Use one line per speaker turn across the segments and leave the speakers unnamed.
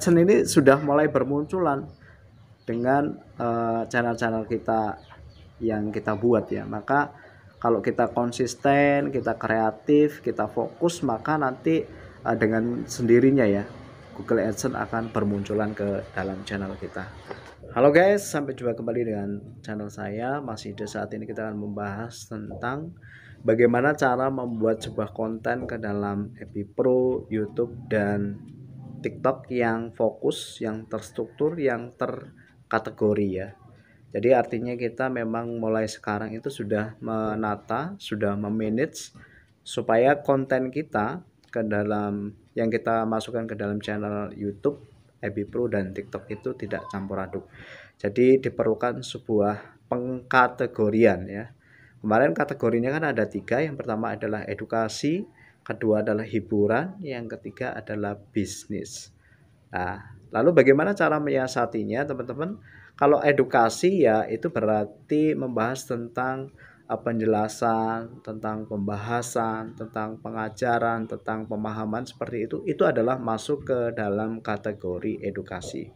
AdSense ini sudah mulai bermunculan dengan channel-channel kita yang kita buat ya. Maka kalau kita konsisten, kita kreatif, kita fokus, maka nanti dengan sendirinya ya Google AdSense akan bermunculan ke dalam channel kita. Halo guys, sampai jumpa kembali dengan channel saya. Masih di saat ini kita akan membahas tentang bagaimana cara membuat sebuah konten ke dalam FB Pro, YouTube, dan TikTok yang fokus, yang terstruktur, yang terkategori ya. Jadi artinya kita memang mulai sekarang itu sudah menata, sudah memanage supaya konten kita ke dalam yang kita masukkan ke dalam channel YouTube, FB Pro, dan TikTok itu tidak campur aduk. Jadi diperlukan sebuah pengkategorian ya. Kemarin kategorinya kan ada 3. Yang pertama adalah edukasi, kedua adalah hiburan, yang ketiga adalah bisnis. Nah, lalu bagaimana cara menyiasatinya teman-teman? Kalau edukasi ya itu berarti membahas tentang penjelasan, tentang pembahasan, tentang pengajaran, tentang pemahaman seperti itu. Itu adalah masuk ke dalam kategori edukasi.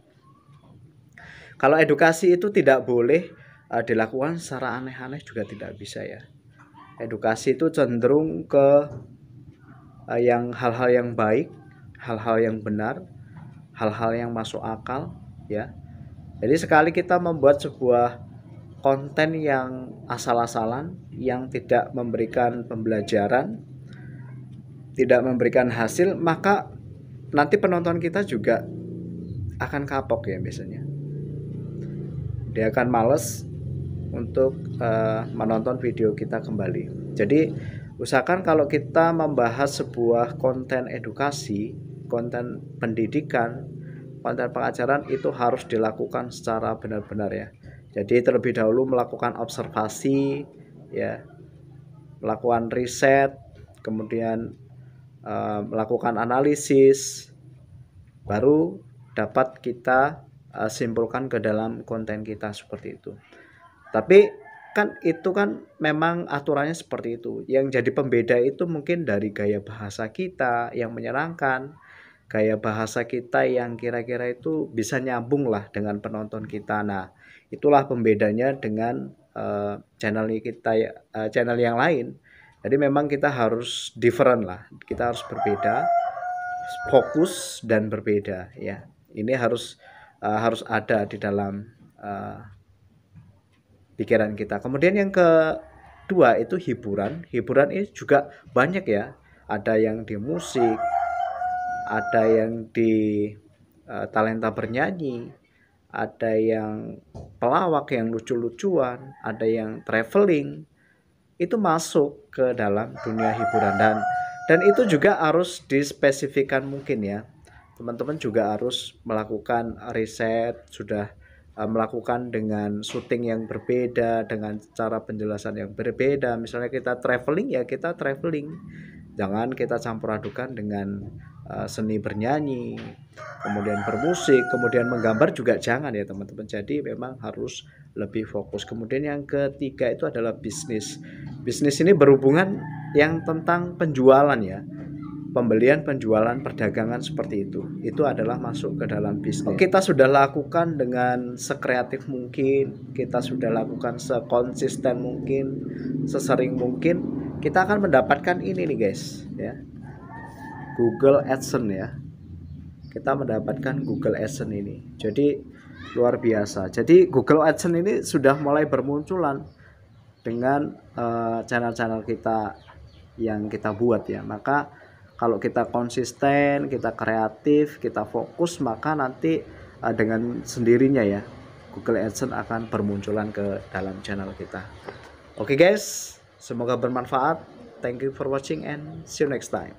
Kalau edukasi itu tidak boleh dilakukan secara aneh-aneh, juga tidak bisa ya. Edukasi itu cenderung ke yang hal-hal yang baik, hal-hal yang benar, hal-hal yang masuk akal ya. Jadi sekali kita membuat sebuah konten yang asal-asalan, yang tidak memberikan pembelajaran, tidak memberikan hasil, maka nanti penonton kita juga akan kapok ya biasanya. Dia akan males untuk menonton video kita kembali. Jadi usahakan kalau kita membahas sebuah konten edukasi, konten pendidikan, konten pengajaran, itu harus dilakukan secara benar-benar ya. Jadi terlebih dahulu melakukan observasi ya, melakukan riset, kemudian melakukan analisis, baru dapat kita simpulkan ke dalam konten kita seperti itu. Tapi kan itu kan memang aturannya seperti itu. Yang jadi pembeda itu mungkin dari gaya bahasa kita yang menyenangkan, gaya bahasa kita yang kira-kira itu bisa nyambung lah dengan penonton kita. Nah, itulah pembedanya dengan channel kita, channel yang lain. Jadi memang kita harus different lah, kita harus berbeda, fokus dan berbeda ya. Ini harus ada di dalam pikiran kita. Kemudian yang kedua itu hiburan. Hiburan ini juga banyak ya. Ada yang di musik, ada yang di talenta bernyanyi, ada yang pelawak yang lucu-lucuan, ada yang traveling. Itu masuk ke dalam dunia hiburan, dan itu juga harus dispesifikan mungkin ya. Teman-teman juga harus melakukan riset, sudah melakukan dengan syuting yang berbeda, dengan cara penjelasan yang berbeda. Misalnya kita traveling ya kita traveling, jangan kita campur adukan dengan seni bernyanyi, kemudian bermusik, kemudian menggambar juga jangan ya teman-teman. Jadi memang harus lebih fokus. Kemudian yang ketiga itu adalah bisnis. Bisnis ini berhubungan yang tentang penjualan ya, pembelian, penjualan, perdagangan seperti itu adalah masuk ke dalam bisnis. Kita sudah lakukan dengan sekreatif mungkin, kita sudah lakukan sekonsisten mungkin, sesering mungkin, kita akan mendapatkan ini nih guys ya, Google AdSense ya. Kita mendapatkan Google AdSense ini, jadi luar biasa. Jadi Google AdSense ini sudah mulai bermunculan dengan channel-channel kita yang kita buat ya. Maka kalau kita konsisten, kita kreatif, kita fokus, maka nanti dengan sendirinya ya Google AdSense akan bermunculan ke dalam channel kita. Oke guys, semoga bermanfaat. Thank you for watching and see you next time.